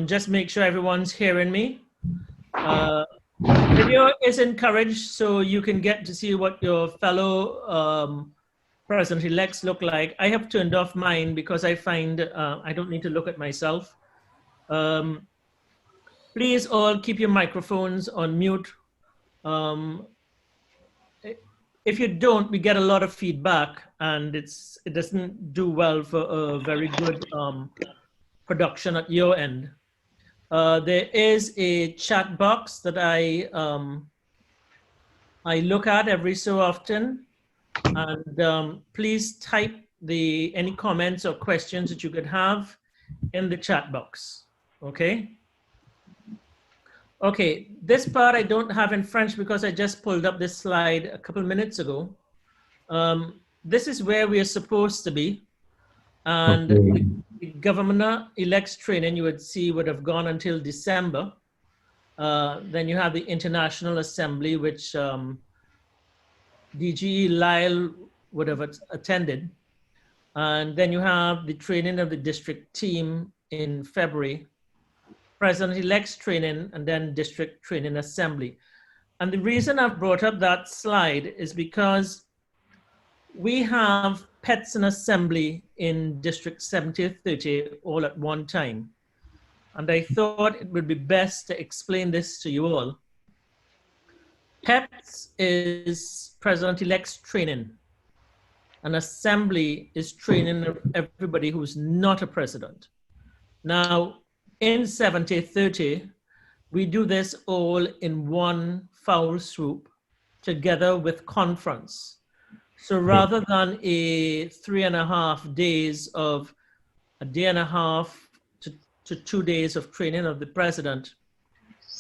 Just make sure everyone's hearing me. Video is encouraged so you can get to see what your fellow president-elects look like. I have turned off mine because I find I don't need to look at myself. Please all keep your microphones on mute. If you don't, we get a lot of feedback and it doesn't do well for a very good production at your end. There is a chat box that I look at every so often, and please type any comments or questions that you could have in the chat box, okay? Okay, this part I don't have in French because I just pulled up this slide a couple minutes ago. This is where we are supposed to be. And the governor-elect's training you would see would have gone until December. Then you have the International Assembly, which DGE Lyle would have attended. And then you have the training of the district team in February, President-elect's training, and then district training assembly. And the reason I've brought up that slide is because we have pets in assembly in District 7030 all at one time. And I thought it would be best to explain this to you all. PETS is President-elect's training. An assembly is training everybody who's not a president. Now, in 7030, we do this all in one foul swoop together with conference. So rather than a 3.5 days of a day and a half to 2 days of training of the president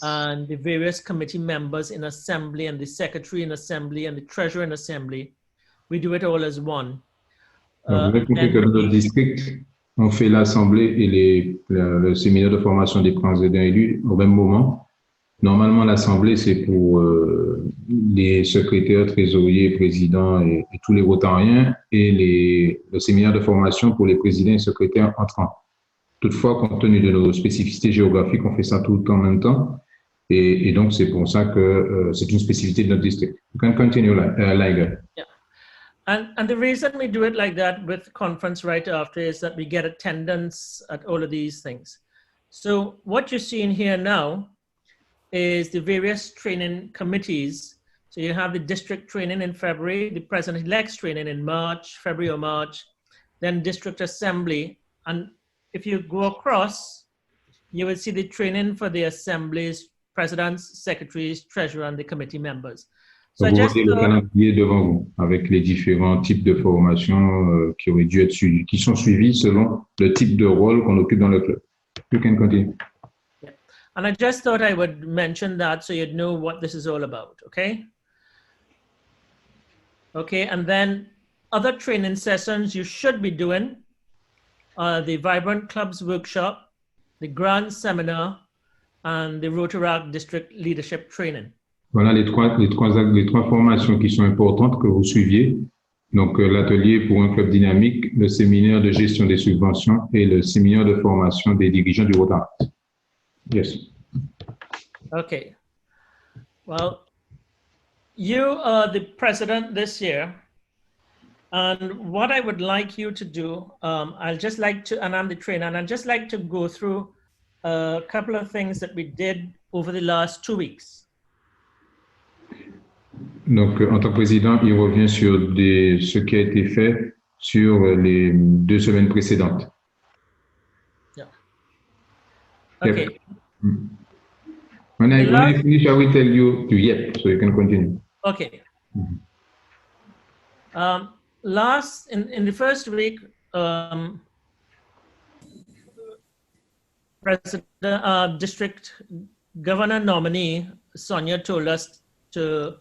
and the various committee members in assembly and the secretary in assembly and the treasurer in assembly, we do it all as one. Vous avez compris que dans notre district, on fait l'assemblée et le séminaire de formation des présidents élus au même moment. Normalement, l'assemblée, c'est pour les secrétaires, trésoriers, présidents et tous les rotariens et le séminaire de formation pour les présidents et secrétaires entrants. Toutefois, compte tenu de nos spécificités géographiques, on fait ça tout en même temps. Et donc, c'est pour ça que c'est une spécificité de notre district. You can continue, Liger. Yeah. And the reason we do it like that with conference right after is that we get attendance at all of these things. So what you're seeing here now is the various training committees. So you have the district training in February, the president-elect's training in March, February or March, then district assembly. And if you go across, you will see the training for the assemblies, presidents, secretaries, treasurer, and the committee members. So vous voyez le calendrier devant vous, avec les différents types de formations qui auraient dû être suivis, qui sont suivis selon le type de rôle qu'on occupe dans le club. You can continue. Yeah. And I just thought I would mention that so you'd know what this is all about, okay? Okay, and then other training sessions you should be doing the Vibrant Clubs Workshop, the Grand Seminar, and the Rotary District Leadership Training. Voilà les trois formations qui sont importantes que vous suiviez. Donc, l'atelier pour un club dynamique, le séminaire de gestion des subventions et le séminaire de formation des dirigeants du Rotary. Yes. Okay. Well, you are the president this year. And what I would like you to do, and I'm the trainer, and I'd just like to go through a couple of things that we did over the last 2 weeks. Donc, en tant que président, il revient sur ce qui a été fait sur les 2 semaines précédentes. Yeah. Okay. When I finish, I will tell you to yep, so you can continue. Okay. In the first week, District Governor nominee Sonia told us to,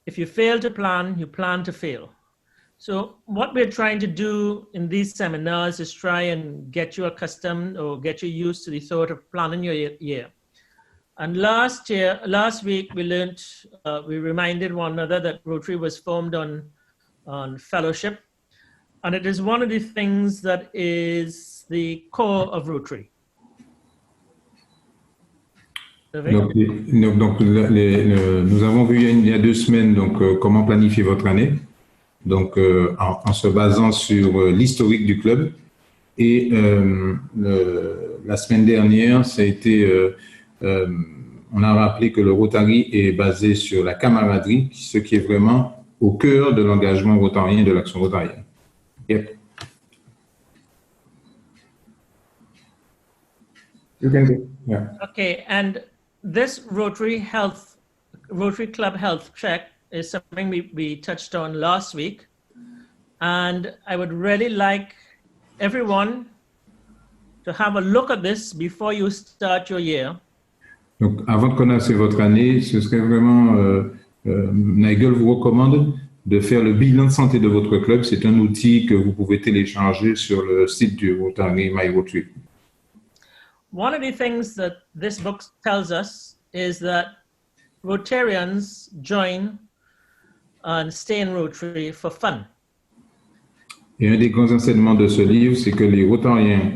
if you fail to plan, you plan to fail. So what we're trying to do in these seminars is try and get you accustomed or get you used to the thought of planning your year. And last week we learned, we reminded one another that Rotary was formed on fellowship. And it is one of the things that is the core of Rotary. Donc, nous avons vu il y a 2 semaines comment planifier votre année. Donc, en se basant sur l'historique du club. Et la semaine dernière, ça a été, on a rappelé que le Rotary est basé sur la camaraderie, ce qui est vraiment au cœur de l'engagement rotarien, de l'action rotarienne. Yep. You can do. Yeah. Okay, and this Rotary Club health check is something we touched on last week. And I would really like everyone to have a look at this before you start your year. Donc, avant de commencer votre année, ce serait vraiment, Nigel vous recommande de faire le bilan de santé de votre club. C'est un outil que vous pouvez télécharger sur le site du Rotary, My Rotary. One of the things that this book tells us is that Rotarians join and stay in Rotary for fun. Et un des grands enseignements de ce livre, c'est que les Rotariens,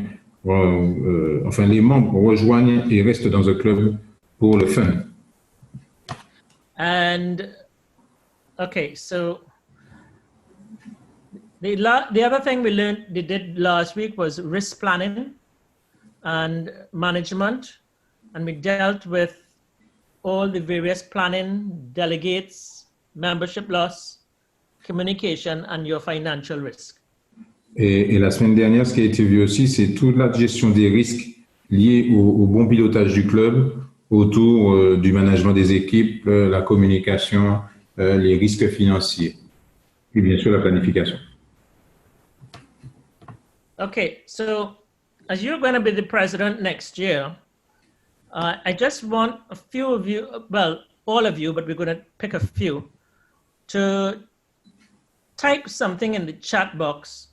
enfin les membres rejoignent et restent dans un club pour le fun. And okay, so the other thing they did last week was risk planning and management, and we dealt with all the various planning, delegates, membership loss, communication, and your financial risk. Et la semaine dernière, ce qui a été vu aussi, c'est toute la gestion des risques liés au bon pilotage du club, autour du management des équipes, la communication, les risques financiers, et bien sûr la planification. Okay, so as you're going to be the president next year, I just want a few of you, well, all of you, but we're going to pick a few, to type something in the chat box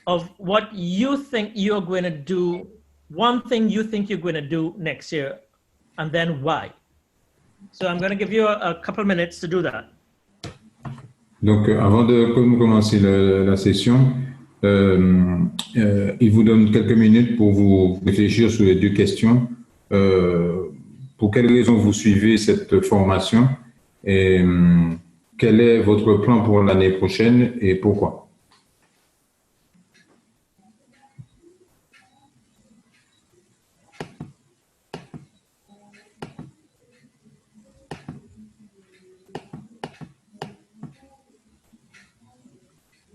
of what you think you're going to do, one thing you think you're going to do next year, and then why. So I'm going to give you a couple minutes to do that. Donc, avant de commencer la session, il vous donne quelques minutes pour vous réfléchir sur les 2 questions. Pour quelles raisons vous suivez cette formation et quel est votre plan pour l'année prochaine et pourquoi?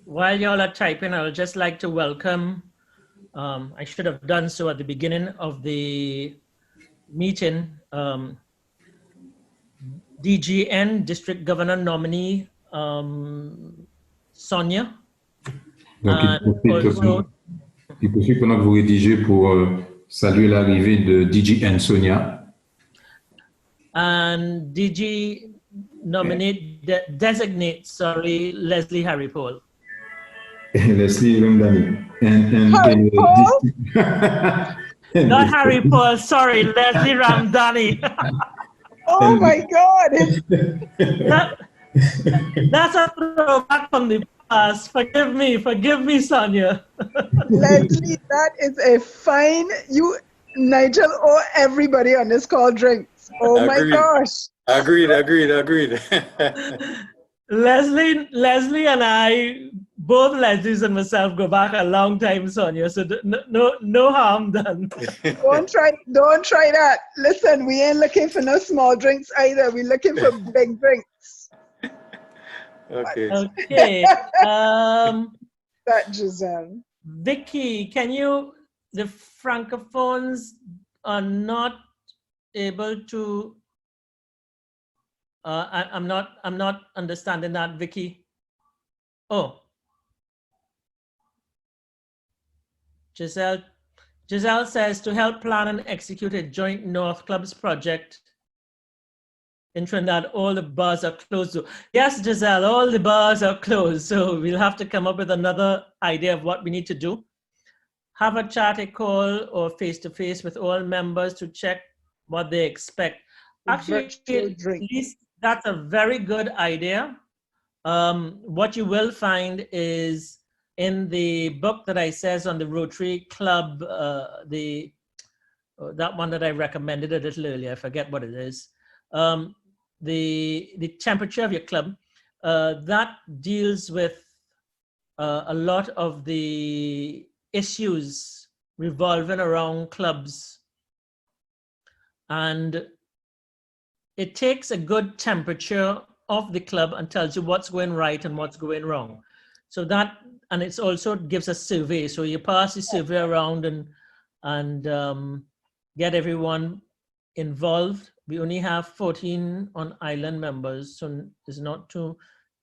While y'all are typing, I would just like to welcome, I should have done so at the beginning of the meeting, DGN, District Governor nominee, Sonia. Donc, il profite pendant que vous rédigez pour saluer l'arrivée de DGN Sonia. And DG designate, Leslie Harry Paul. Leslie Ramdani. Harry Paul? Not Harry Paul, sorry, Leslie Ramdani. Oh my God. That's a throwback from the past. Forgive me, Sonia. Leslie, that is a fine, Nigel, or everybody on this call drinks. Oh my gosh. Agreed. Leslie and I, both Leslies and myself, go back a long time, Sonia. So no harm done. Don't try that. Listen, we ain't looking for no small drinks either. We're looking for big drinks. Okay. That Giselle. Vicky, the Francophones are not able to. I'm not understanding that, Vicky. Oh. Giselle says to help plan and execute a joint North Clubs project in Trinidad, all the bars are closed. Yes, Giselle, all the bars are closed. So we'll have to come up with another idea of what we need to do. Have a chat, a call, or face-to-face with all members to check what they expect. Actually, at least that's a very good idea. what you will find is in the book that I says on the Rotary Club, that one that I recommended a little earlier, I forget what it is, the temperature of your club, that deals with a lot of the issues revolving around clubs. And it takes a good temperature of the club and tells you what's going right and what's going wrong. So that, and it's also gives a survey. So you pass the survey around and get everyone involved. We only have 14 on island members, so it's not too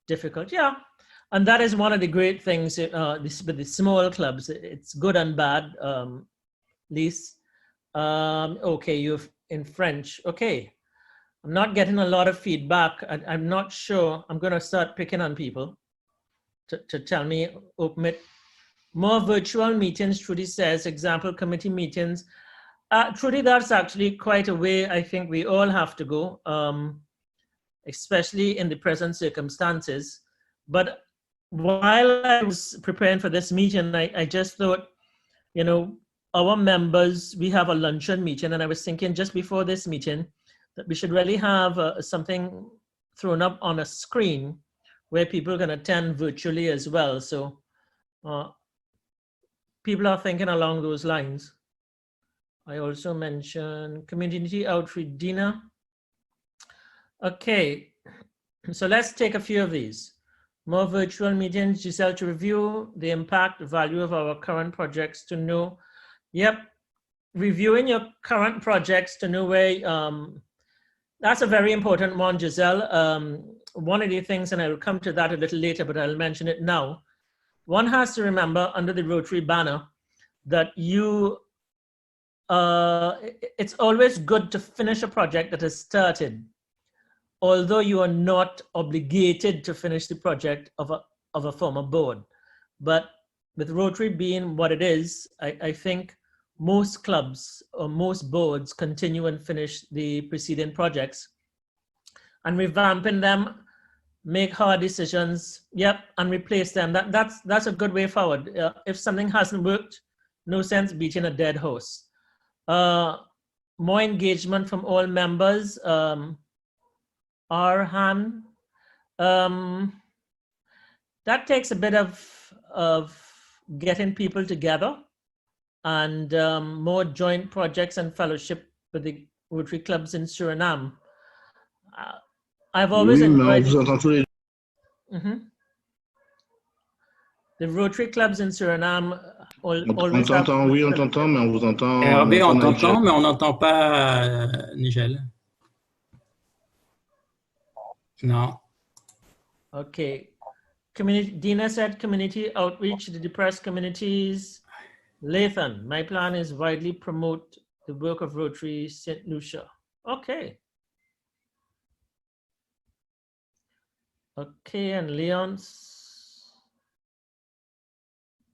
difficult. Yeah, and that is one of the great things with the small clubs. It's good and bad, Lise. Okay, you've in French. Okay. I'm not getting a lot of feedback. I'm not sure. I'm going to start picking on people to tell me, open it. More virtual meetings, Trudy says, example, committee meetings. Trudy, that's actually quite a way I think we all have to go, especially in the present circumstances. But while I was preparing for this meeting, I just thought, you know, our members, we have a luncheon meeting, and I was thinking just before this meeting, that we should really have something thrown up on a screen where people can attend virtually as well. So people are thinking along those lines. I also mentioned community outreach, Dina. Okay, so let's take a few of these. More virtual meetings, Giselle, to review the impact, value of our current projects to know. Yep, reviewing your current projects to know where, that's a very important one, Giselle. One of the things, and I'll come to that a little later, but I'll mention it now. One has to remember under the Rotary banner that it's always good to finish a project that is started, although you are not obligated to finish the project of a former board. But with Rotary being what it is, I think most clubs or most boards continue and finish the preceding projects, and revamping them, make hard decisions, yep, and replace them. That's a good way forward. If something hasn't worked, no sense beating a dead horse. More engagement from all members. Arhan, that takes a bit of getting people together, and more joint projects and fellowship with the Rotary clubs in Suriname. I've always enjoyed the Rotary clubs in Suriname. On t'entend, oui, on t'entend, mais on vous entend. Hervé, on t'entend, mais on n'entend pas Nigel. No. Okay. Dina said community outreach to the depressed communities. Lathan, my plan is widely promote the work of Rotary St. Lucia. Okay. Okay, and Leon's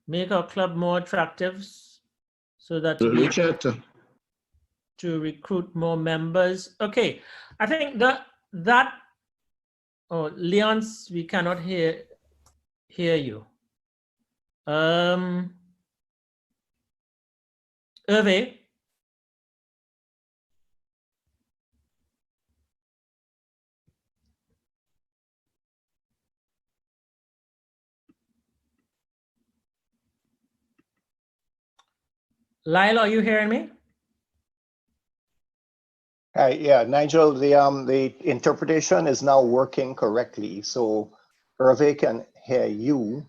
make our club more attractive so that to recruit more members. Okay, I think that oh, Leon's, we cannot hear you. Hervé. Lyle, are you hearing me? Yeah, Nigel, the interpretation is now working correctly. So Hervé can hear you,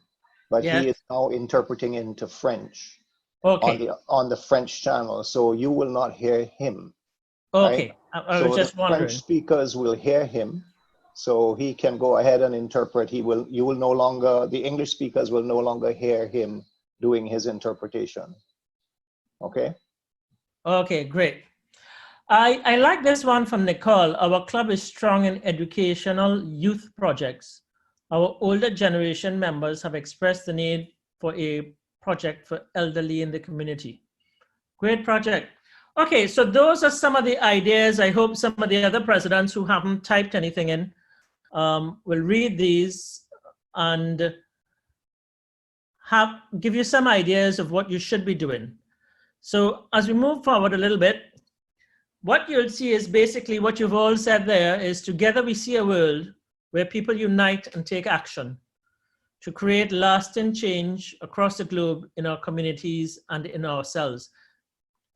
but yes, he is now interpreting into French. Okay. On the French channel, so you will not hear him. Okay, right? I was just wondering. French speakers will hear him, so he can go ahead and interpret. You will no longer, the English speakers will no longer hear him doing his interpretation. Okay. Okay, great. I like this one from Nicole. Our club is strong in educational youth projects. Our older generation members have expressed the need for a project for elderly in the community. Great project. Okay, so those are some of the ideas. I hope some of the other presidents who haven't typed anything in will read these and give you some ideas of what you should be doing. So as we move forward a little bit, what you'll see is basically what you've all said there is together we see a world where people unite and take action to create lasting change across the globe in our communities and in ourselves.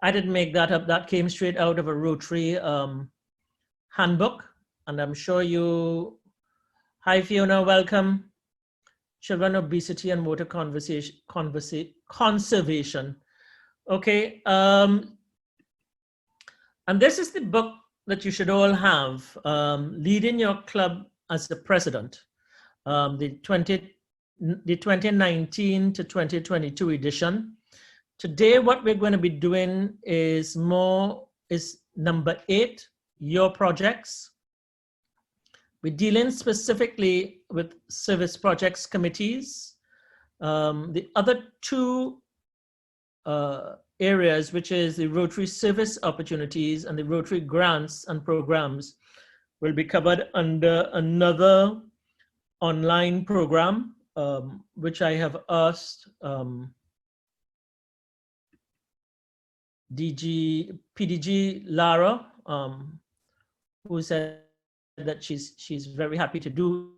I didn't make that up. That came straight out of a Rotary handbook. And I'm sure you, hi Fiona, welcome. Children, Obesity and Water Conservation. Okay, and this is the book that you should all have, Leading Your Club as the President, the 2019 to 2022 edition. Today, what we're going to be doing is number 8, Your Projects. We're dealing specifically with service projects committees. The other 2 areas, which is the Rotary service opportunities and the Rotary grants and programs, will be covered under another online program, which I have asked PDG Lara, who said that she's very happy to do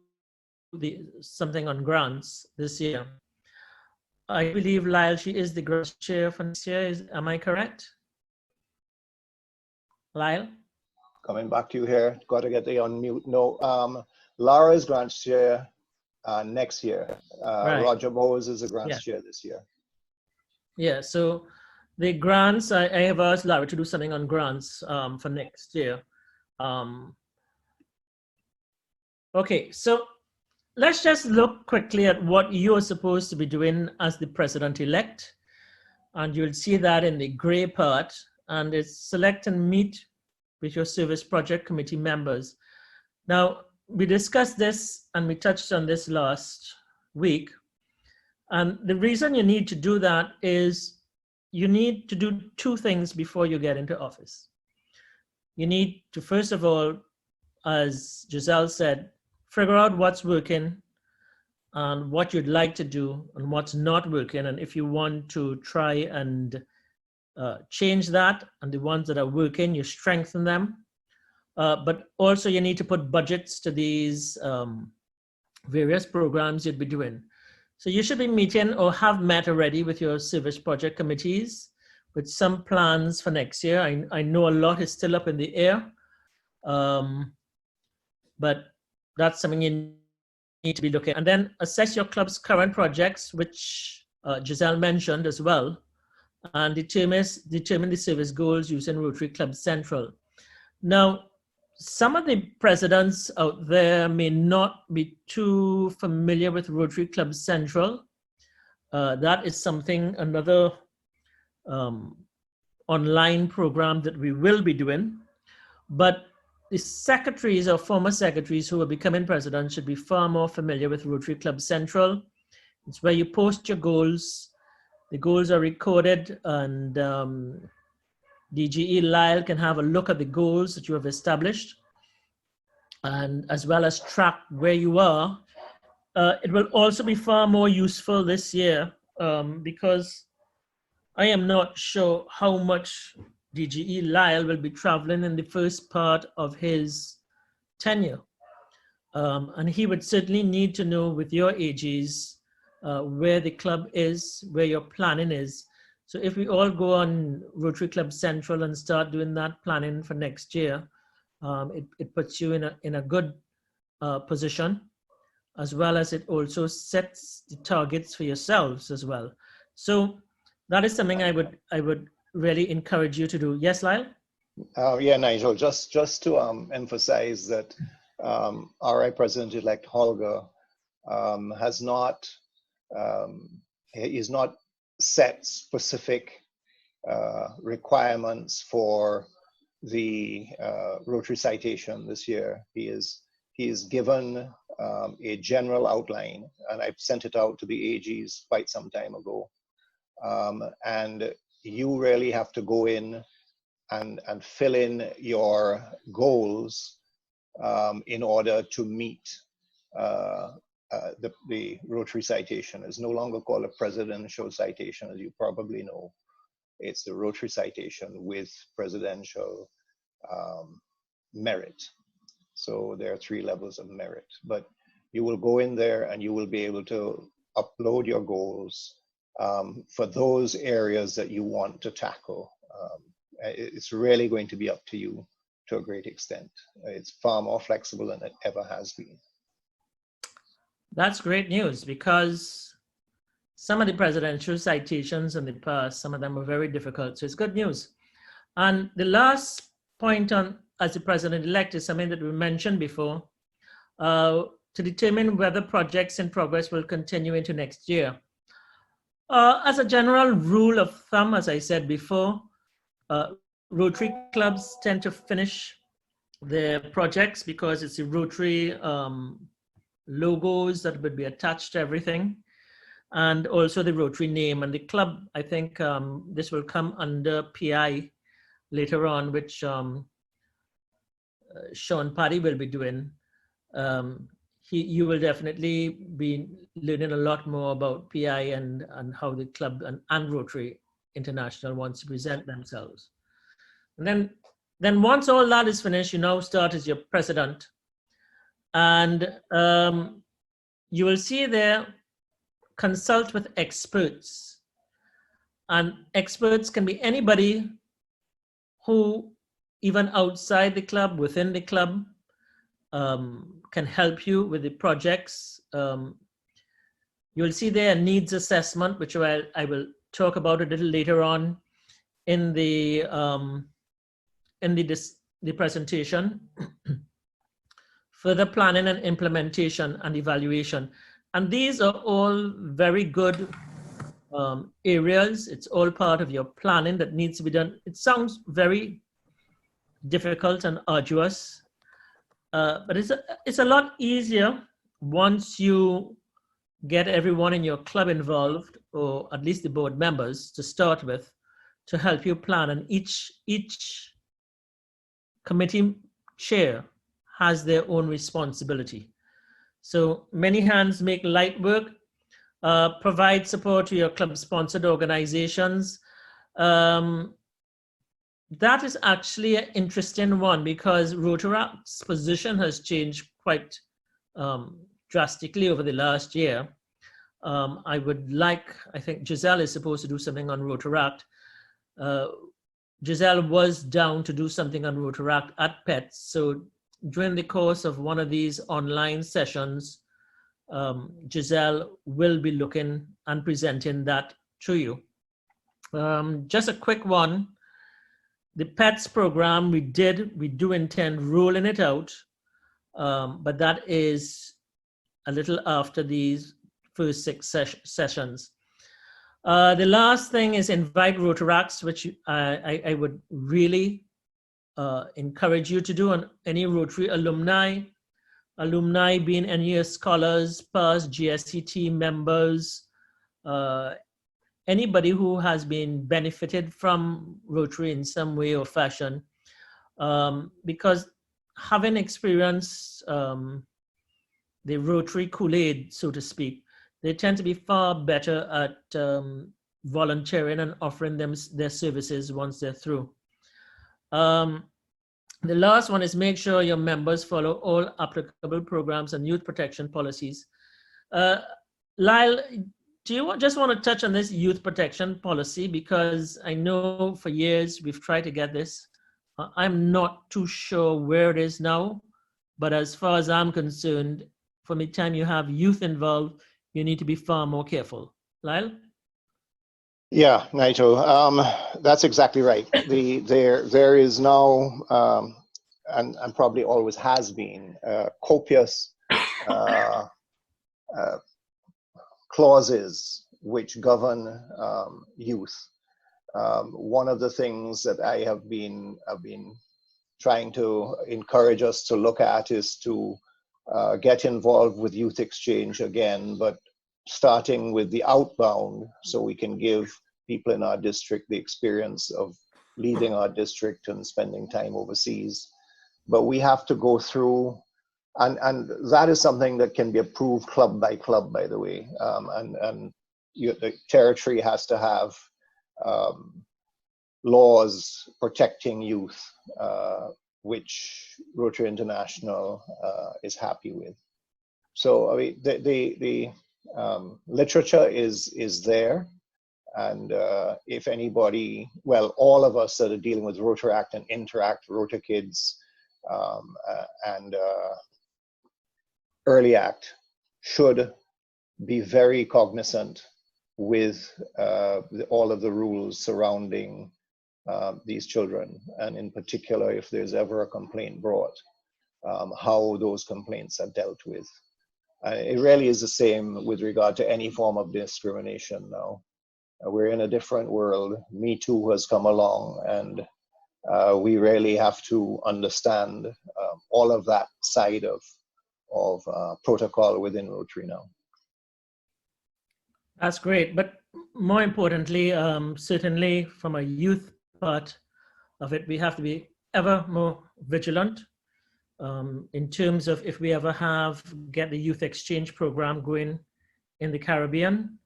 something on grants this year. I believe, Lyle, she is the grants chair for next year. Am I correct? Lyle? Coming back to you here, got to get the unmute. No, Lara is grants chair next year. Right. Roger Bowes is the grants chair this year. Yeah, so the grants, I have asked Lara to do something on grants for next year. Okay, so let's just look quickly at what you're supposed to be doing as the president-elect. And you'll see that in the gray part, and it's select and meet with your service project committee members. Now, we discussed this and we touched on this last week. And the reason you need to do that is you need to do 2 things before you get into office. You need to, first of all, as Giselle said, figure out what's working and what you'd like to do and what's not working. And if you want to try and change that, and the ones that are working, you strengthen them. But also you need to put budgets to these various programs you'd be doing. So you should be meeting or have met already with your service project committees with some plans for next year. I know a lot is still up in the air, but that's something you need to be looking at. And then assess your club's current projects, which Giselle mentioned as well, and determine the service goals using Rotary Club Central. Now, some of the presidents out there may not be too familiar with Rotary Club Central. That is something, another online program that we will be doing. But the secretaries or former secretaries who are becoming president should be far more familiar with Rotary Club Central. It's where you post your goals. The goals are recorded, and DGE Lyle can have a look at the goals that you have established, and as well as track where you are. It will also be far more useful this year because I am not sure how much DGE Lyle will be traveling in the first part of his tenure. And he would certainly need to know with your AGs where the club is, where your planning is. So if we all go on Rotary Club Central and start doing that planning for next year, it puts you in a good position, as well as it also sets the targets for yourselves as well. So that is something I would really encourage you to do. Yes, Lyle? Yeah, Nigel, just to emphasize that RI President-elect Holger is not set specific requirements for the Rotary citation this year. He is given a general outline, and I've sent it out to the AGs quite some time ago. And you really have to go in and fill in your goals in order to meet the Rotary citation is no longer called a presidential citation, as you probably know. It's the Rotary citation with presidential merit. So there are 3 levels of merit, but you will go in there and you will be able to upload your goals for those areas that you want to tackle. It's really going to be up to you to a great extent. It's far more flexible than it ever has been. That's great news, because some of the presidential citations in the past, some of them were very difficult. So it's good news. And the last point on, as the president-elect, is something that we mentioned before, to determine whether projects in progress will continue into next year. As a general rule of thumb, as I said before, Rotary clubs tend to finish their projects because it's the Rotary logos that would be attached to everything, and also the Rotary name. And the club, I think this will come under PI later on, which Sean Paddy will be doing. You will definitely be learning a lot more about PI and how the club and Rotary International wants to present themselves. And then once all that is finished, you now start as your president. And you will see there, consult with experts. And experts can be anybody who, even outside the club, within the club, can help you with the projects. You'll see there a needs assessment, which I will talk about a little later on in the presentation. Further planning and implementation and evaluation. And these are all very good areas. It's all part of your planning that needs to be done. It sounds very difficult and arduous, but it's a lot easier once you get everyone in your club involved, or at least the board members to start with, to help you plan. And each committee chair has their own responsibility. So many hands make light work. Provide support to your club-sponsored organizations. That is actually an interesting one, because Rotaract's position has changed quite drastically over the last year. I think Giselle is supposed to do something on Rotaract. Giselle was down to do something on Rotaract at PETS. So during the course of one of these online sessions, Giselle will be looking and presenting that to you. Just a quick one. The PETS program, we do intend rolling it out, but that is a little after these first 6 sessions. The last thing is invite Rotaracts, which I would really encourage you to do, on any Rotary alumni being any scholars, past GSCT members, anybody who has been benefited from Rotary in some way or fashion, because having experienced the Rotary Kool-Aid, so to speak, they tend to be far better at volunteering and offering them their services once they're through. The last one is make sure your members follow all applicable programs and youth protection policies. Lyle, do you just want to touch on this youth protection policy? Because I know for years we've tried to get this. I'm not too sure where it is now, but as far as I'm concerned, from the time you have youth involved, you need to be far more careful. Lyle? Yeah, Naito, that's exactly right. There is now, and probably always has been, copious clauses which govern youth. One of the things that I have been trying to encourage us to look at is to get involved with youth exchange again, but starting with the outbound, so we can give people in our district the experience of leaving our district and spending time overseas. But we have to go through And that is something that can be approved club by club, by the way. The territory has to have laws protecting youth, which Rotary International is happy with. So I mean, the literature is there, and if anybody, well, all of us that are dealing with Rotaract and Interact, Rotary Kids, and Early Act should be very cognizant with all of the rules surrounding these children, and in particular, if there's ever a complaint brought, how those complaints are dealt with. It really is the same with regard to any form of discrimination now. We're in a different world. Me Too has come along, and we really have to understand all of that side of protocol within Rotary now. That's great, but more importantly, certainly from a youth part of it, we have to be ever more vigilant in terms of if we ever get the youth exchange program going in the Caribbean,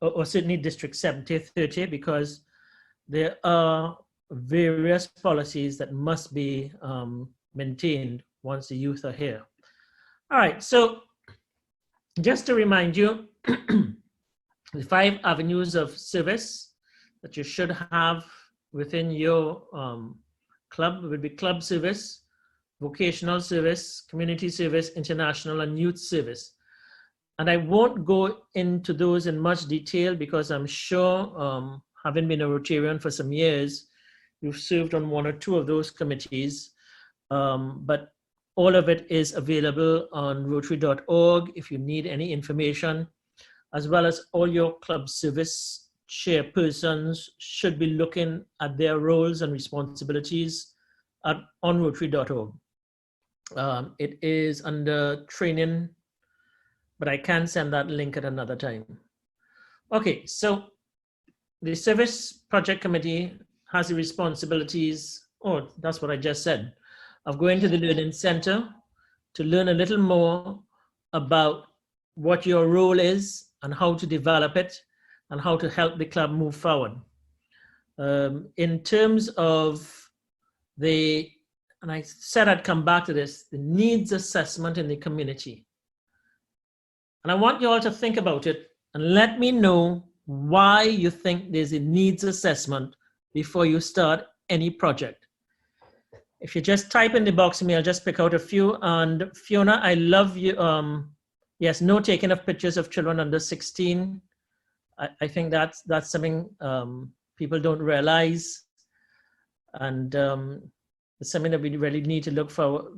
or certainly District 7030, because there are various policies that must be maintained once the youth are here. All right, so just to remind you, the 5 avenues of service that you should have within your club would be club service, vocational service, community service, international, and youth service. And I won't go into those in much detail because I'm sure, having been a Rotarian for some years, you've served on 1 or 2 of those committees. But all of it is available on Rotary.org if you need any information, as well as all your club service chairpersons should be looking at their roles and responsibilities on Rotary.org. It is under training, but I can send that link at another time. Okay, so the Service Project Committee has the responsibilities, oh, that's what I just said, of going to the Learning Center to learn a little more about what your role is and how to develop it and how to help the club move forward. In terms of and I said I'd come back to this, the needs assessment in the community. And I want you all to think about it and let me know why you think there's a needs assessment before you start any project. If you just type in the box for me, I'll just pick out a few. And Fiona, I love you. Yes, no taking of pictures of children under 16. I think that's something people don't realize. And it's something that we really need to look for,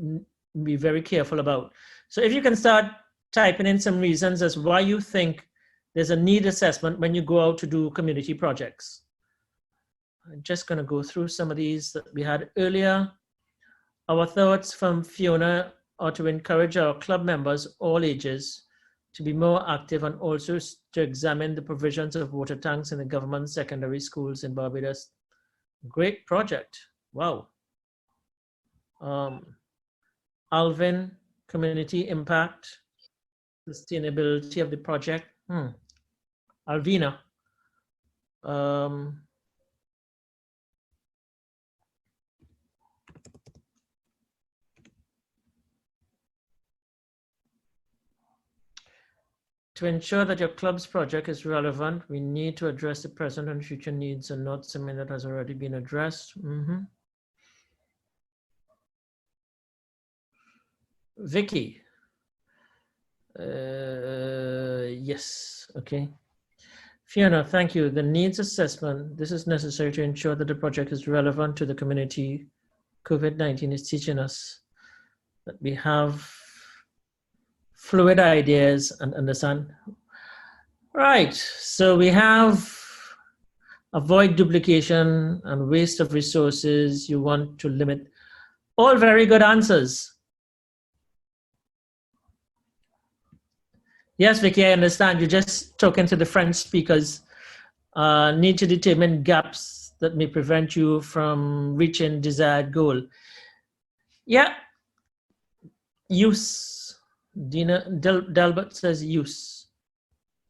be very careful about. So if you can start typing in some reasons as why you think there's a need assessment when you go out to do community projects. I'm just going to go through some of these that we had earlier. Our thoughts from Fiona are to encourage our club members, all ages, to be more active and also to examine the provisions of water tanks in the government secondary schools in Barbados. Great project. Wow. Alvin, community impact, sustainability of the project. Alvina. To ensure that your club's project is relevant, we need to address the present and future needs and not something that has already been addressed. Vicky. Yes, okay. Fiona, thank you. The needs assessment. This is necessary to ensure that the project is relevant to the community. COVID-19 is teaching us that we have fluid ideas and understand. Right, so we have avoid duplication and waste of resources. You want to limit. All very good answers. Yes, Vicky, I understand. You're just talking to the French speakers. Need to determine gaps that may prevent you from reaching desired goal. Yeah, use Dina Delbert says use.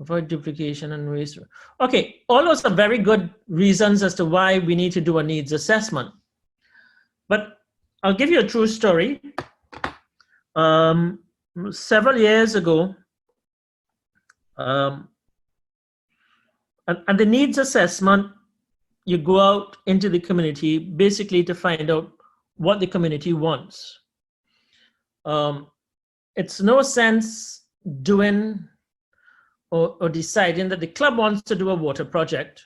Avoid duplication and waste. Okay, all those are very good reasons as to why we need to do a needs assessment. But I'll give you a true story. Several years ago, and the needs assessment, you go out into the community basically to find out what the community wants. It's no sense doing or deciding that the club wants to do a water project,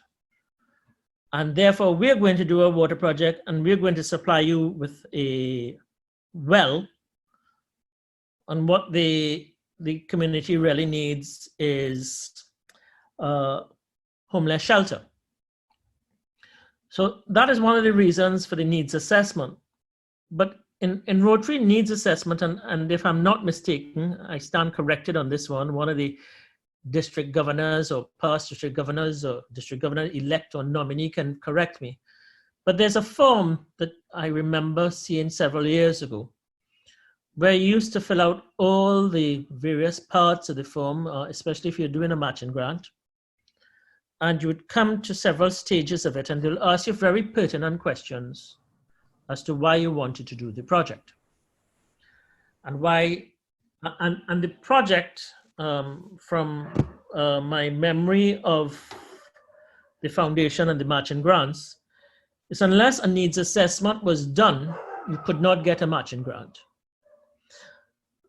and therefore we're going to do a water project and we're going to supply you with a well, and what the community really needs is homeless shelter. So that is one of the reasons for the needs assessment. But in Rotary needs assessment, and if I'm not mistaken, I stand corrected on this one of the district governors or past district governors or district governor-elect or nominee can correct me. But there's a form that I remember seeing several years ago where you used to fill out all the various parts of the form, especially if you're doing a matching grant. And you would come to several stages of it, and they'll ask you very pertinent questions as to why you wanted to do the project. And why, and the project, from my memory of the foundation and the matching grants, is unless a needs assessment was done, you could not get a matching grant.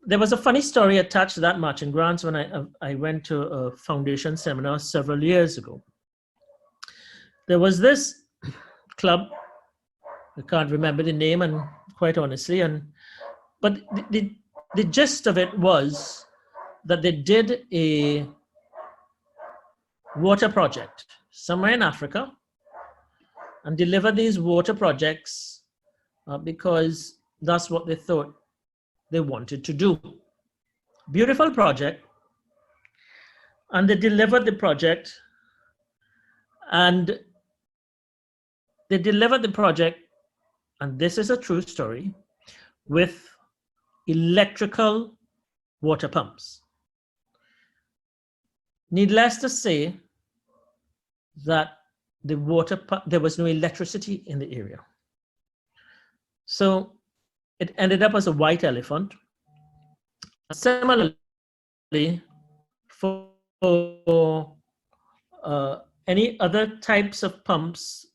There was a funny story attached to that matching grant when I went to a foundation seminar several years ago. There was this club, I can't remember the name, and quite honestly, but the gist of it was that they did a water project somewhere in Africa and delivered these water projects because that's what they thought they wanted to do. Beautiful project. And they delivered the project, and they delivered the project, and this is a true story, with electrical water pumps. Needless to say that there was no electricity in the area. So it ended up as a white elephant. Similarly, for any other types of pumps,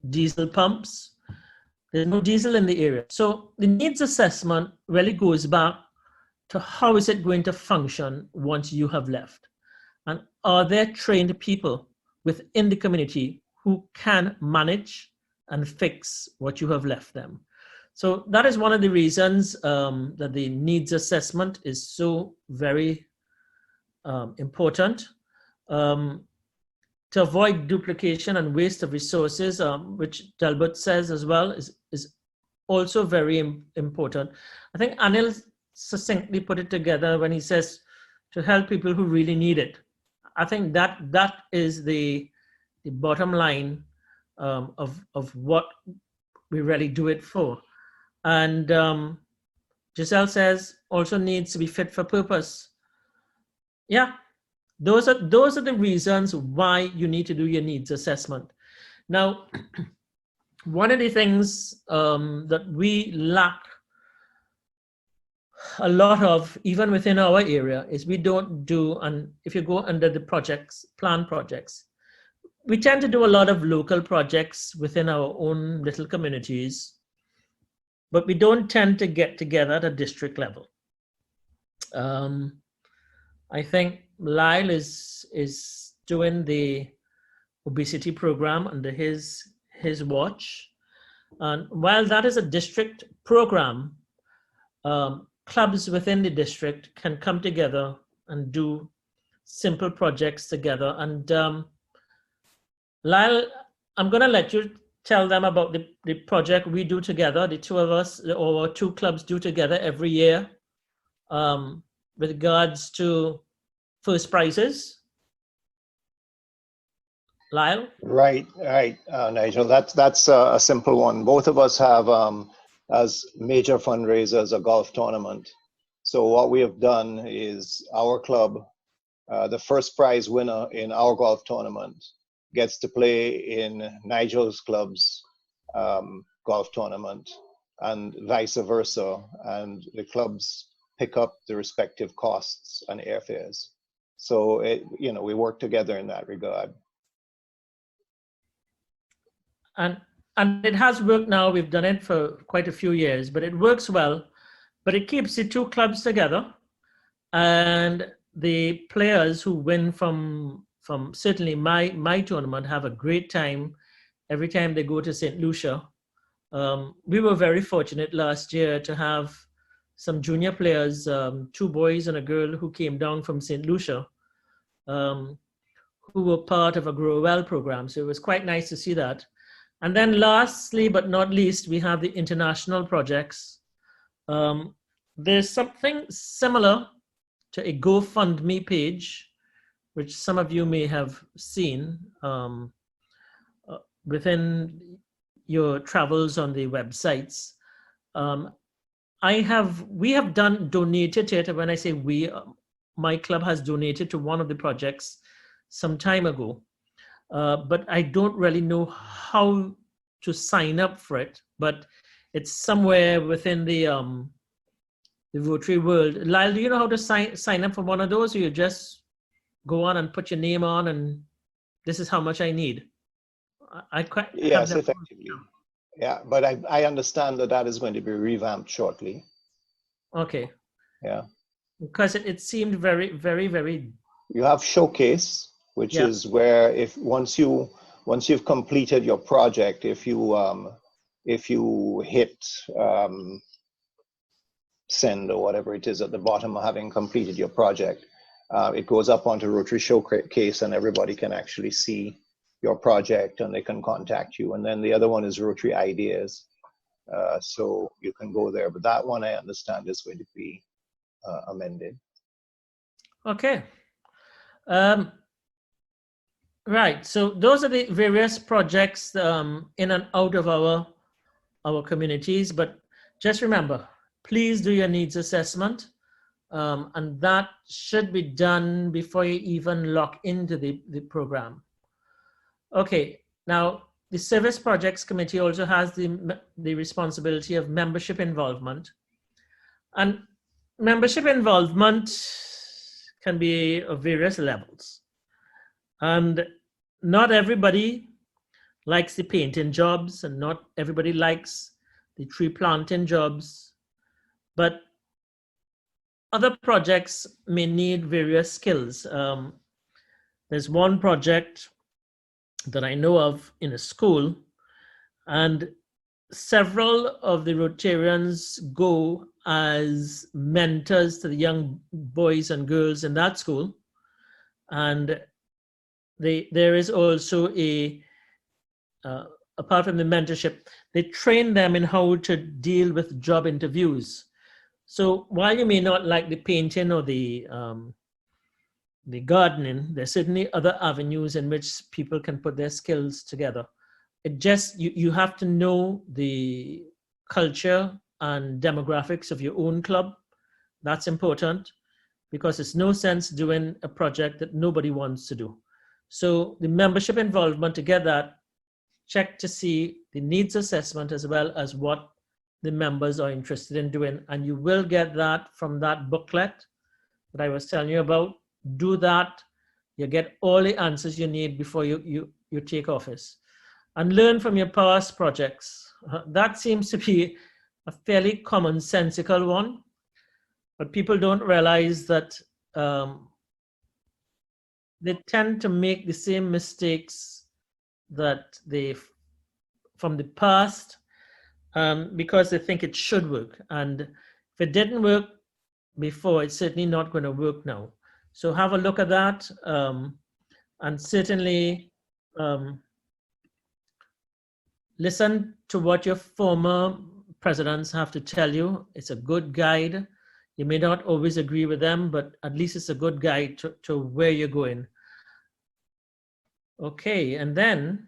diesel pumps, there's no diesel in the area. So the needs assessment really goes back to how is it going to function once you have left? And are there trained people within the community who can manage and fix what you have left them? So that is one of the reasons that the needs assessment is so very important. To avoid duplication and waste of resources, which Delbert says as well, is also very important. I think Anil succinctly put it together when he says to help people who really need it. I think that is the bottom line of what we really do it for. And Giselle says also needs to be fit for purpose. Yeah, those are the reasons why you need to do your needs assessment. Now, one of the things that we lack a lot of, even within our area, is we don't do, and if you go under the projects, plan projects, we tend to do a lot of local projects within our own little communities, but we don't tend to get together at a district level. I think Lyle is doing the obesity program under his watch. And while that is a district program, clubs within the district can come together and do simple projects together. And Lyle, I'm going to let you tell them about the project we do together, the two of us, or two clubs do together every year with regards to first prizes. Lyle? Right, Nigel. That's a simple one. Both of us have, as major fundraisers, a golf tournament. So what we have done is our club, the first prize winner in our golf tournament, gets to play in Nigel's club's golf tournament, and vice versa. And the clubs pick up the respective costs and airfares. So we work together in that regard. And it has worked now. We've done it for quite a few years, but it works well. But it keeps the two clubs together, and the players who win from certainly my tournament have a great time every time they go to St. Lucia. We were very fortunate last year to have some junior players, 2 boys and a girl who came down from St. Lucia, who were part of a Grow Well program. So it was quite nice to see that. And then lastly, but not least, we have the international projects. There's something similar to a GoFundMe page, which some of you may have seen within your travels on the websites. We have donated to it. When I say we, my club has donated to one of the projects some time ago, but I don't really know how to sign up for it, but it's somewhere within the Rotary world. Lyle, do you know how to sign up for one of those, or you just go on and put your name on and this is how much I need? Yes, effectively. Yeah, but I understand that is going to be revamped shortly. Okay. Yeah. Because it seemed very, very, very. You have Showcase, which is where once you've completed your project, if you hit send or whatever it is at the bottom of having completed your project, it goes up onto Rotary Showcase and everybody can actually see your project and they can contact you. And then the other one is Rotary Ideas. So you can go there, but that one I understand is going to be amended. Okay. Right. So those are the various projects in and out of our communities. But just remember, please do your needs assessment. And that should be done before you even lock into the program. Okay. Now, the Service Projects Committee also has the responsibility of membership involvement. And membership involvement can be of various levels. And not everybody likes the painting jobs, and not everybody likes the tree planting jobs, but other projects may need various skills. There's one project that I know of in a school, and several of the Rotarians go as mentors to the young boys and girls in that school. And there is also apart from the mentorship, they train them in how to deal with job interviews. So while you may not like the painting or the gardening, there's certainly other avenues in which people can put their skills together. It just, you have to know the culture and demographics of your own club. That's important, because it's no sense doing a project that nobody wants to do. So the membership involvement, to get that, check to see the needs assessment as well as what the members are interested in doing. And you will get that from that booklet that I was telling you about. Do that. You get all the answers you need before you take office. And learn from your past projects. That seems to be a fairly commonsensical one, but people don't realize that they tend to make the same mistakes that from the past because they think it should work. And if it didn't work before, it's certainly not going to work now. So have a look at that, and certainly listen to what your former presidents have to tell you. It's a good guide. You may not always agree with them, but at least it's a good guide to where you're going. Okay, and then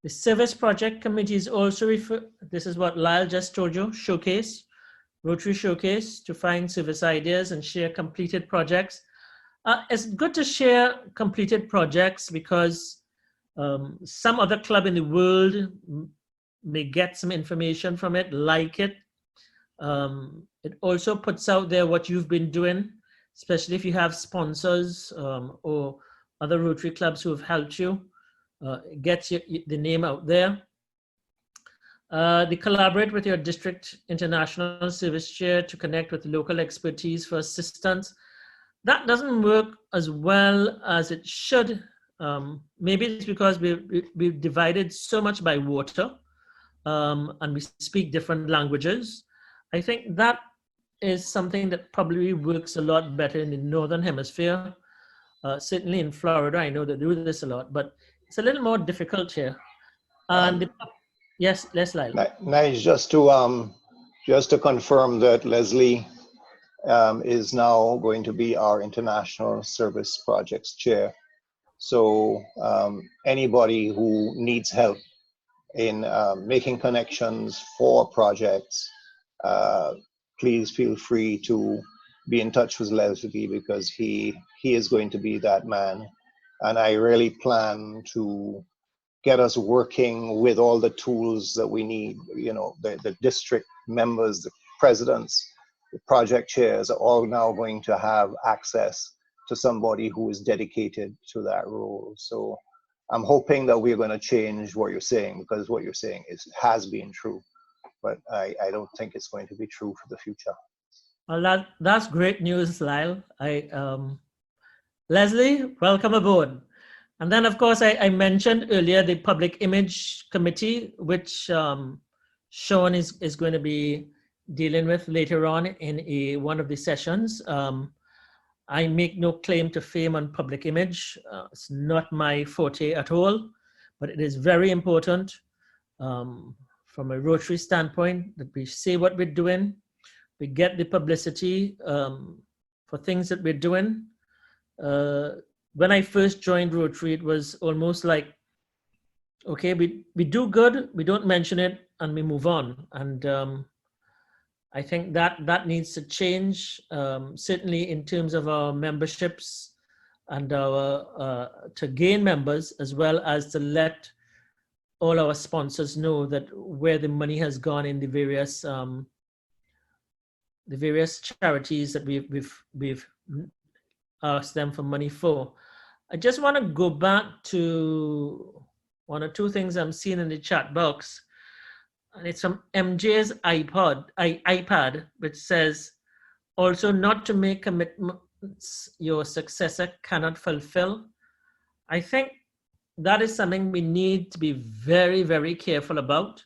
the Service Project Committee is also this is what Lyle just told you, Showcase. Rotary Showcase to find service ideas and share completed projects. It's good to share completed projects because some other club in the world may get some information from it, like it. It also puts out there what you've been doing, especially if you have sponsors or other Rotary clubs who have helped you. Gets the name out there. They collaborate with your district international service chair to connect with local expertise for assistance. That doesn't work as well as it should. Maybe it's because we've divided so much by water and we speak different languages. I think that is something that probably works a lot better in the Northern Hemisphere. Certainly in Florida, I know they do this a lot, but it's a little more difficult here. And yes, Leslie. Nice, just to confirm that Leslie is now going to be our International Service Projects Chair. So anybody who needs help in making connections for projects, please feel free to be in touch with Leslie, because he is going to be that man. And I really plan to get us working with all the tools that we need. You know, the district members, the presidents, the project chairs are all now going to have access to somebody who is dedicated to that role. So I'm hoping that we're going to change what you're saying, because what you're saying has been true, but I don't think it's going to be true for the future. Well, that's great news, Lyle. Leslie, welcome aboard. And then, of course, I mentioned earlier the Public Image Committee, which Sean is going to be dealing with later on in one of the sessions. I make no claim to fame on public image. It's not my forte at all, but it is very important from a Rotary standpoint that we say what we're doing, we get the publicity for things that we're doing. When I first joined Rotary, it was almost like, okay, we do good, we don't mention it, and we move on. And I think that needs to change, certainly in terms of our memberships and our to gain members, as well as to let all our sponsors know that where the money has gone in the various charities that we've asked them for money for. I just want to go back to one or two things I'm seeing in the chat box. And it's from MJ's iPad, which says, also not to make commitments your successor cannot fulfill. I think that is something we need to be very, very careful about.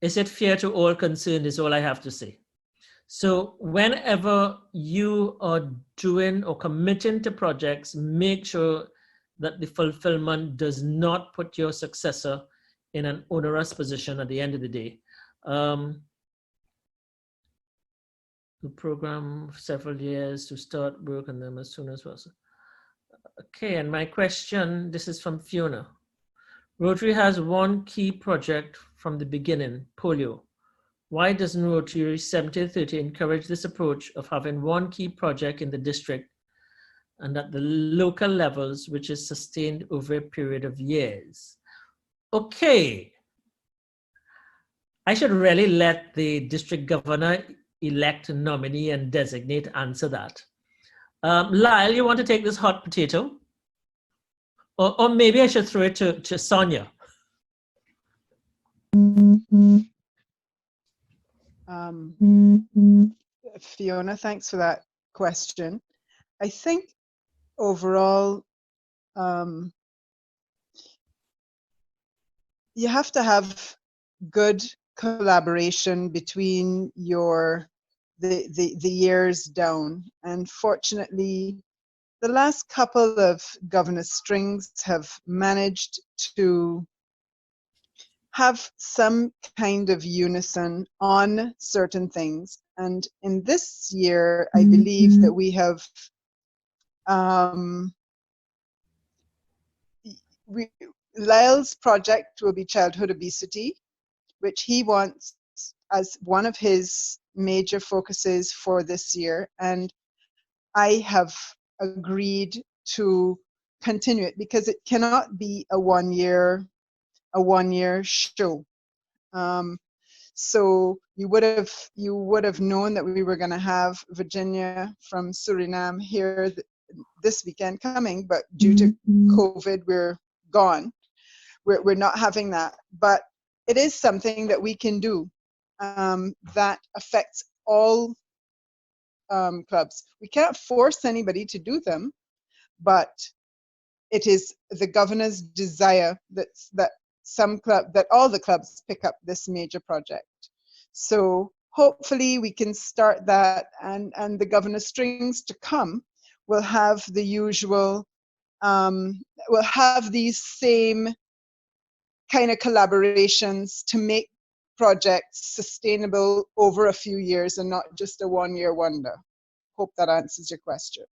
Is it fair to all concerned is all I have to say. So whenever you are doing or committing to projects, make sure that the fulfillment does not put your successor in an onerous position at the end of the day. The program for several years to start work on them as soon as possible. Okay, and my question, this is from Fiona. Rotary has one key project from the beginning, polio. Why doesn't Rotary 70-30 encourage this approach of having one key project in the district and at the local levels, which is sustained over a period of years? Okay. I should really let the district governor elect, nominee, and designate answer that. Lyle, you want to take this hot potato? Or maybe I should throw it to Sonia. Fiona, thanks for that question. I think overall, you have to have good collaboration between the years down. And fortunately, the last couple of Governor Strings have managed to have some kind of unison on certain things. And in this year, I believe that we have Lyle's project will be childhood obesity. which he wants as one of his major focuses for this year. And I have agreed to continue it because it cannot be a one-year show. So you would have known that we were going to have Virginia from Suriname here this weekend coming, but due to COVID, we're gone. We're not having that, but it is something that we can do that affects all clubs. We can't force anybody to do them, but it is the governor's desire that all the clubs pick up this major project. So hopefully we can start that, and the governor's strings to come will have the usual, will have these same kind of collaborations to make projects sustainable over a few years and not just a one-year wonder. Hope that answers your question.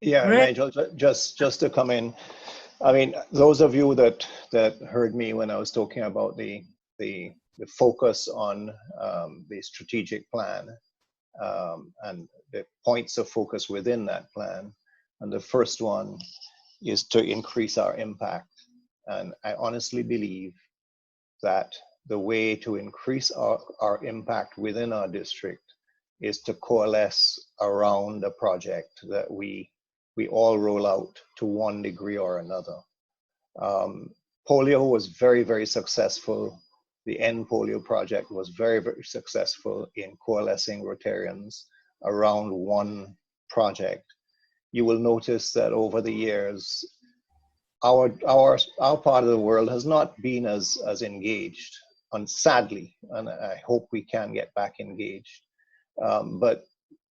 Yeah, Great. Nigel, just to come in, I mean, those of you that heard me when I was talking about the focus on the strategic plan and the points of focus within that plan, and the first one is to increase our impact. And I honestly believe that the way to increase our impact within our district is to coalesce around a project that we all roll out to one degree or another. Polio was very, very successful. The End Polio Project was very, very successful in coalescing Rotarians around one project. You will notice that over the years, our part of the world has not been as engaged, and sadly, and I hope we can get back engaged. But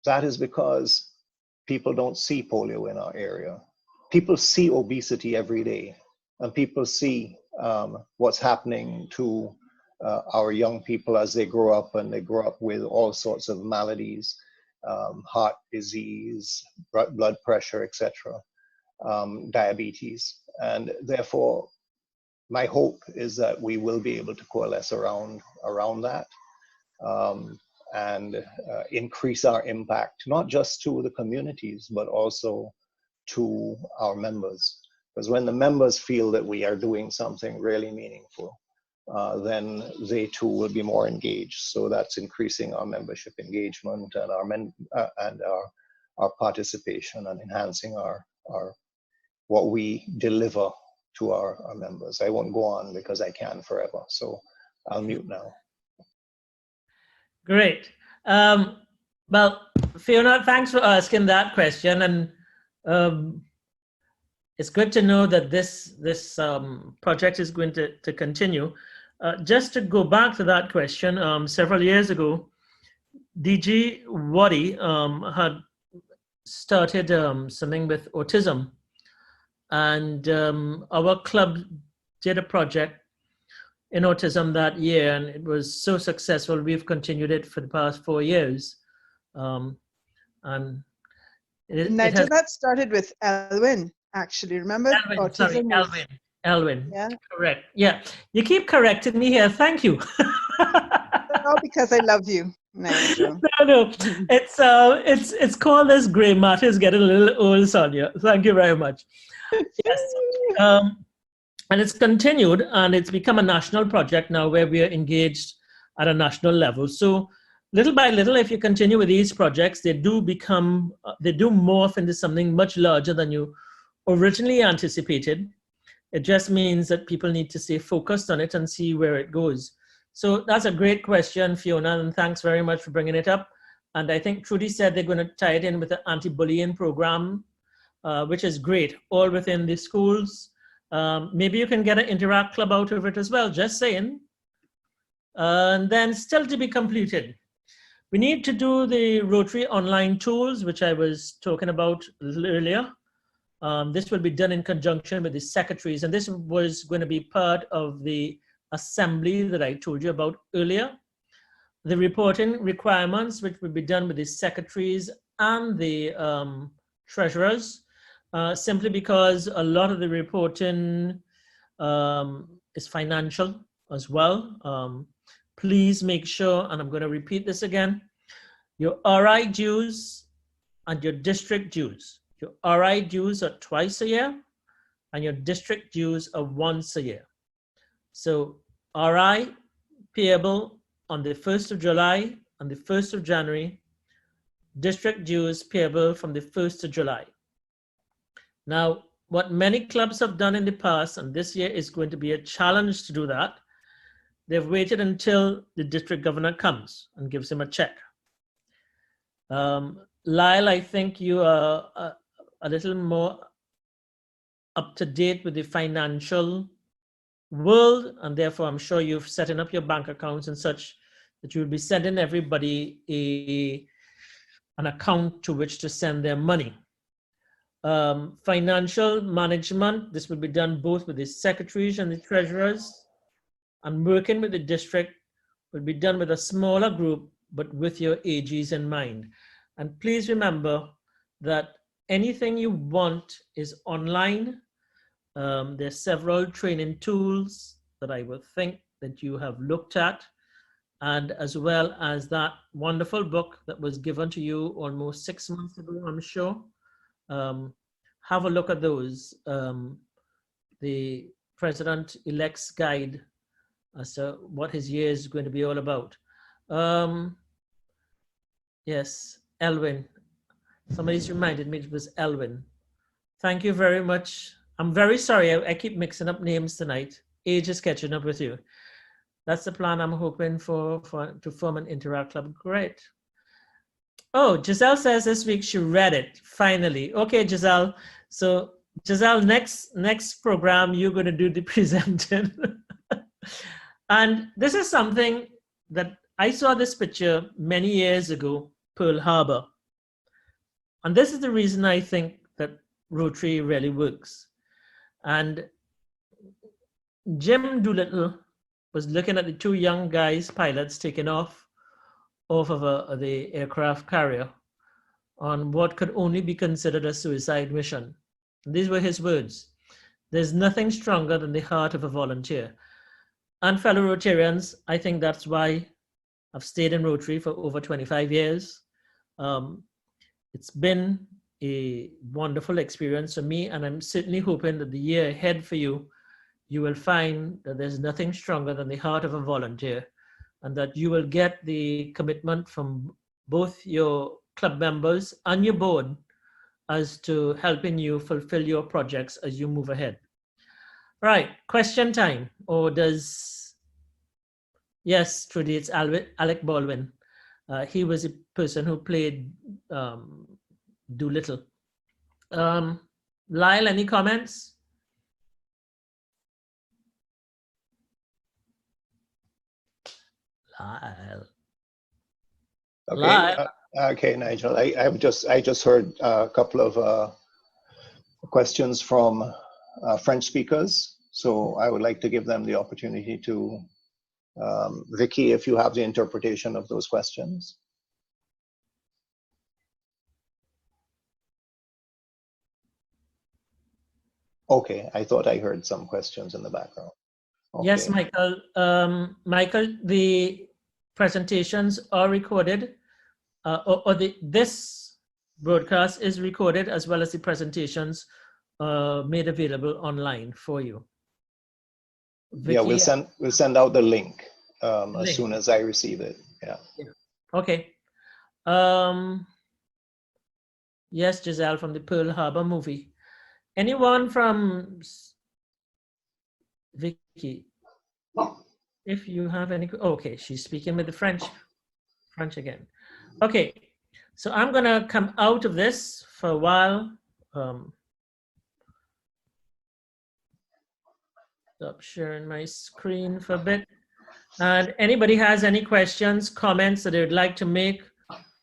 that is because people don't see polio in our area. People see obesity every day, and people see what's happening to our young people as they grow up, and they grow up with all sorts of maladies, heart disease, blood pressure, etc., diabetes. And therefore, my hope is that we will be able to coalesce around that and increase our impact, not just to the communities, but also to our members. Because when the members feel that we are doing something really meaningful, then they too will be more engaged. So that's increasing our membership engagement and our participation, and enhancing our what we deliver to our members. I won't go on because I can forever. So I'll mute now. Great. Well, Fiona, thanks for asking that question. And it's good to know that this project is going to continue. Just to go back to that question, several years ago, DG Wadi had started something with autism. And our club did a project in autism that year, and it was so successful. We've continued it for the past 4 years. And Nigel, that started with Elwin, actually. Remember? Elwin, sorry, Elwin. Yeah. Correct. Yeah. You keep correcting me here. Thank you. All because I love you, Nigel. No. It's called as Grey Matters Getting a Little Old, Sonia. Thank you very much. Yes. And it's continued, and it's become a national project now where we are engaged at a national level. So little by little, if you continue with these projects, they do morph into something much larger than you originally anticipated. It just means that people need to stay focused on it and see where it goes. So that's a great question, Fiona, and thanks very much for bringing it up. And I think Trudy said they're going to tie it in with the anti-bullying program, which is great, all within the schools. Maybe you can get an Interact Club out of it as well, just saying. And then still to be completed, we need to do the Rotary online tools, which I was talking about a little earlier. This will be done in conjunction with the secretaries, and this was going to be part of the assembly that I told you about earlier. The reporting requirements, which will be done with the secretaries and the treasurers, simply because a lot of the reporting is financial as well. Please make sure, and I'm going to repeat this again, your RI dues and your district dues. Your RI dues are twice a year, and your district dues are once a year. So RI payable on the 1st of July and the 1st of January, district dues payable from the 1st of July. Now, what many clubs have done in the past, and this year is going to be a challenge to do that, they've waited until the district governor comes and gives him a check. Lyle, I think you are a little more up to date with the financial world, and therefore I'm sure you've setting up your bank accounts and such that you'll be sending everybody an account to which to send their money. Financial management, this will be done both with the secretaries and the treasurers, and working with the district will be done with a smaller group, but with your AGs in mind. And please remember that anything you want is online. There's several training tools that I would think that you have looked at, and as well as that wonderful book that was given to you almost 6 months ago, I'm sure. Have a look at those. The President-elect's guide as to what his year is going to be all about. Yes, Elwin. Somebody's reminded me it was Elwin. Thank you very much. I'm very sorry, I keep mixing up names tonight. Age is catching up with you. That's the plan I'm hoping to form an Interact Club. Great. Oh, Giselle says this week she read it, finally. Okay, Giselle. So Giselle, next program, you're going to do the presenting. And this is something that I saw this picture many years ago, Pearl Harbor. And this is the reason I think that Rotary really works. And Jim Doolittle was looking at the two young guys, pilots, taking off of the aircraft carrier on what could only be considered a suicide mission. And these were his words. There's nothing stronger than the heart of a volunteer. And fellow Rotarians, I think that's why I've stayed in Rotary for over 25 years. It's been a wonderful experience for me, and I'm certainly hoping that the year ahead for you, you will find that there's nothing stronger than the heart of a volunteer, and that you will get the commitment from both your club members and your board as to helping you fulfill your projects as you move ahead. Right, question time. Or does, yes, Trudy, it's Alec Baldwin. He was a person who played Doolittle. Lyle, any comments? Lyle. Okay, Lyle. Okay, Nigel. I just heard a couple of questions from French speakers, so I would like to give them the opportunity to. Vicky, if you have the interpretation of those questions. Okay, I thought I heard some questions in the background. Okay. Yes, Michael. Michael, the presentations are recorded, this broadcast is recorded, as well as the presentations made available online for you. Vicky, yeah, we'll send out the link as soon as I receive it. Yeah. Okay. Yes, Giselle from the Pearl Harbor movie. Anyone from Vicky? If you have any, okay, she's speaking with the French again. Okay, so I'm gonna come out of this for a while. Stop sharing my screen for a bit. And anybody has any questions, comments that they would like to make,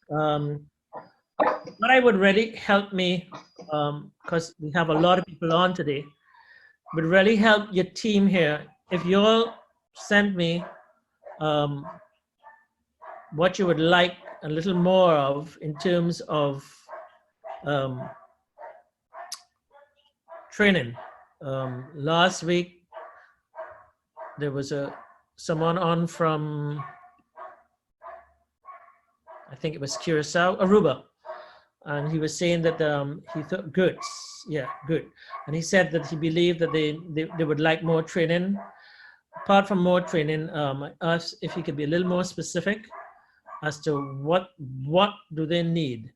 what I would really help me, because we have a lot of people on today, would really help your team here if you all send me what you would like a little more of in terms of training. Last week, there was someone on from, I think it was Curacao, Aruba, and he was saying that he thought good, and he said that he believed that they would like more training. Apart from more training, I asked if he could be a little more specific as to what do they need.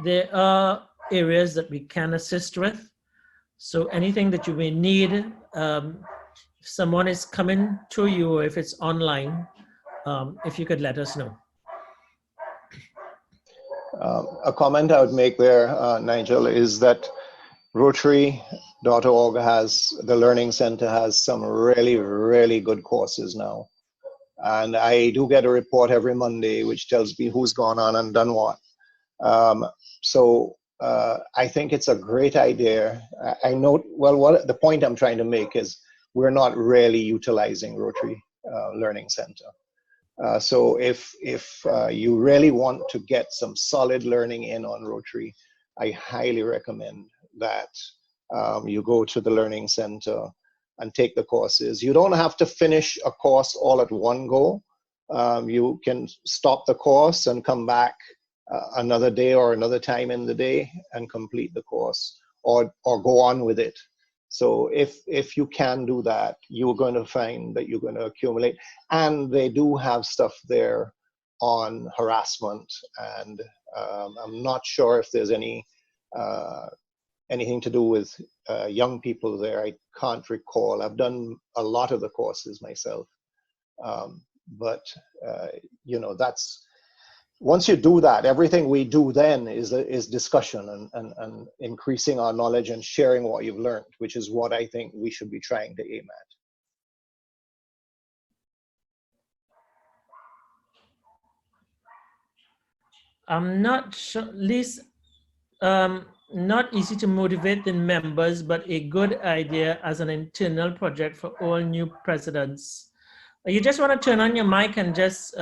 There are areas that we can assist with. So anything that you may need, if someone is coming to you, or if it's online, if you could let us know. A comment I would make there, Nigel, is that Rotary.org has, the Learning Center has some really, really good courses now. And I do get a report every Monday which tells me who's gone on and done what. So I think it's a great idea. I note, well, what the point I'm trying to make is we're not really utilizing Rotary Learning Center. So if you really want to get some solid learning in on Rotary, I highly recommend that you go to the Learning Center and take the courses. You don't have to finish a course all at one go. You can stop the course and come back another day or another time in the day and complete the course, or go on with it. So if you can do that, you're going to find that you're going to accumulate. And they do have stuff there on harassment, and I'm not sure if there's anything to do with young people there. I can't recall. I've done a lot of the courses myself, but you know, that's, once you do that, everything we do then is discussion and increasing our knowledge and sharing what you've learned, which is what I think we should be trying to aim at. I'm not sure, at least not easy to motivate the members, but a good idea as an internal project for all new presidents. You just want to turn on your mic and just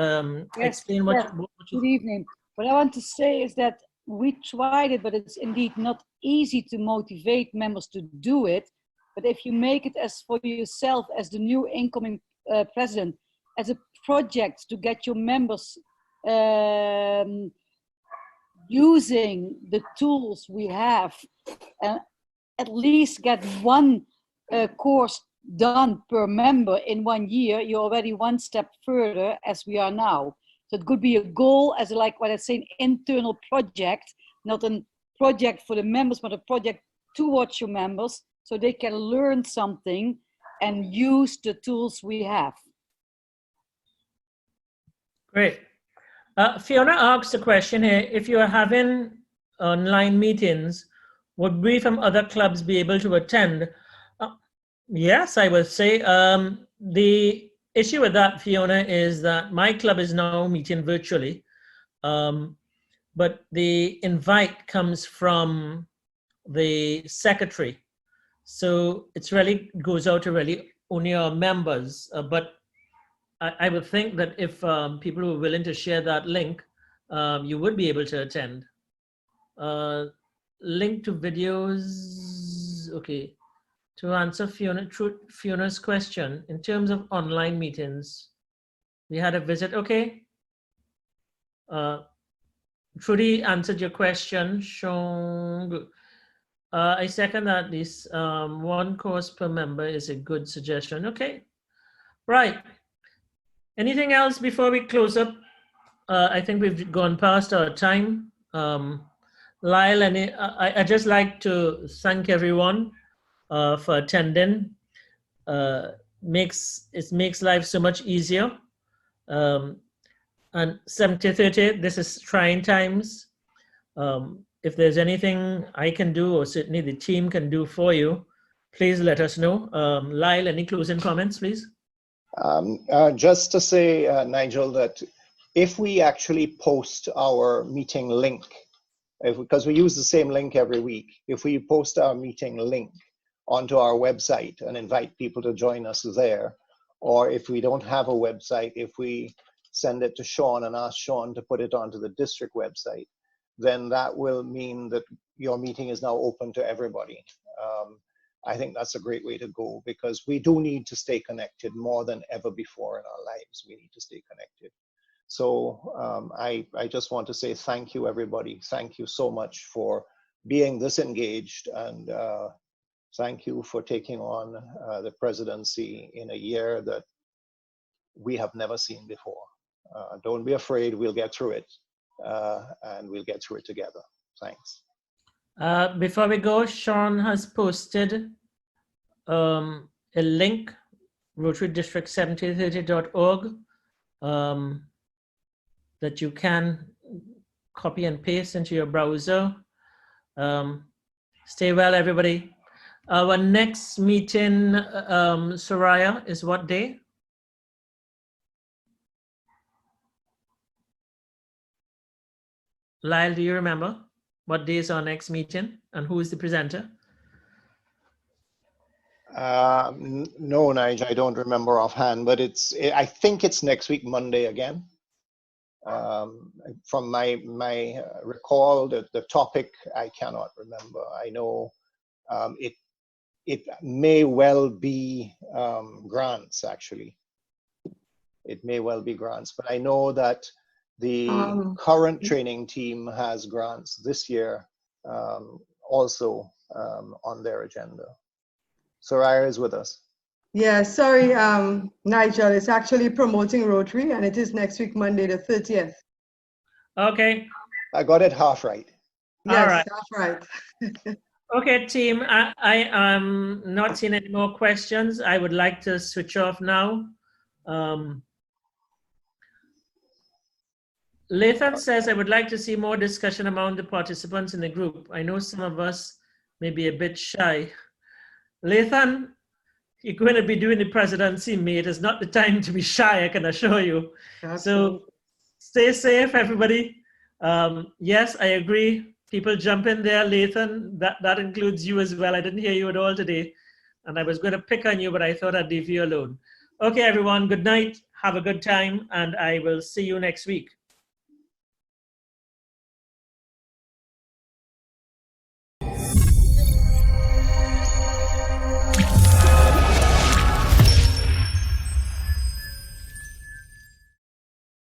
explain what you... Good evening. What I want to say is that we tried it, but it's indeed not easy to motivate members to do it. But if you make it as for yourself, as the new incoming president, as a project to get your members using the tools we have, and at least get one course done per member in 1 year, you're already one step further as we are now. So it could be a goal as like what I say, an internal project, not a project for the members, but a project towards your members so they can learn something and use the tools we have. Great. Fiona asks a question here. If you are having online meetings, would we from other clubs be able to attend? Yes, I would say. The issue with that, Fiona, is that my club is now meeting virtually, but the invite comes from the secretary. So it's really goes out to really only our members. But I would think that if people were willing to share that link, you would be able to attend. Link to videos, okay. To answer Fiona's question, in terms of online meetings, we had a visit, okay. Trudy answered your question, Shong. I second that this one course per member is a good suggestion, okay. Right, anything else before we close up? I think we've gone past our time. Lyle, and I just like to thank everyone for attending. It makes life so much easier. And 70-30, this is trying times. If there's anything I can do, or certainly the team can do for you, please let us know. Lyle, any closing comments, please? Just to say, Nigel, that if we actually post our meeting link, because we use the same link every week, if we post our meeting link onto our website and invite people to join us there, or if we don't have a website, if we send it to Sean and ask Sean to put it onto the district website, then that will mean that your meeting is now open to everybody. I think that's a great way to go, because we do need to stay connected more than ever before in our lives. We need to stay connected. So I just want to say thank you, everybody. Thank you so much for being this engaged, and thank you for taking on the presidency in a year that we have never seen before. Don't be afraid, we'll get through it, and we'll get through it together. Thanks. Before we go, Sean has posted a link, rotarydistrict7030.org, that you can copy and paste into your browser. Stay well, everybody. Our next meeting, Soraya, is what day? Lyle, do you remember what day is our next meeting and who is the presenter? No, Nigel, I don't remember offhand, but I think it's next week, Monday again. From my recall, the topic, I cannot remember. I know it may well be grants, actually. It may well be grants, but I know that the current training team has grants this year also on their agenda. Soraya is with us. Yeah, sorry, Nigel, it's actually promoting Rotary, and it is next week, Monday, the 30th. Okay. I got it half right. Yes, all right. Half right. Okay, team, I am not seeing any more questions. I would like to switch off now. Lathan says, I would like to see more discussion among the participants in the group. I know some of us may be a bit shy. Lathan, you're going to be doing the presidency, mate. It's not the time to be shy, I can assure you. Absolutely. So stay safe, everybody. Yes, I agree. People jump in there, Lathan. That includes you as well. I didn't hear you at all today. And I was going to pick on you, but I thought I'd leave you alone. Okay, everyone, good night. Have a good time. And I will see you next week.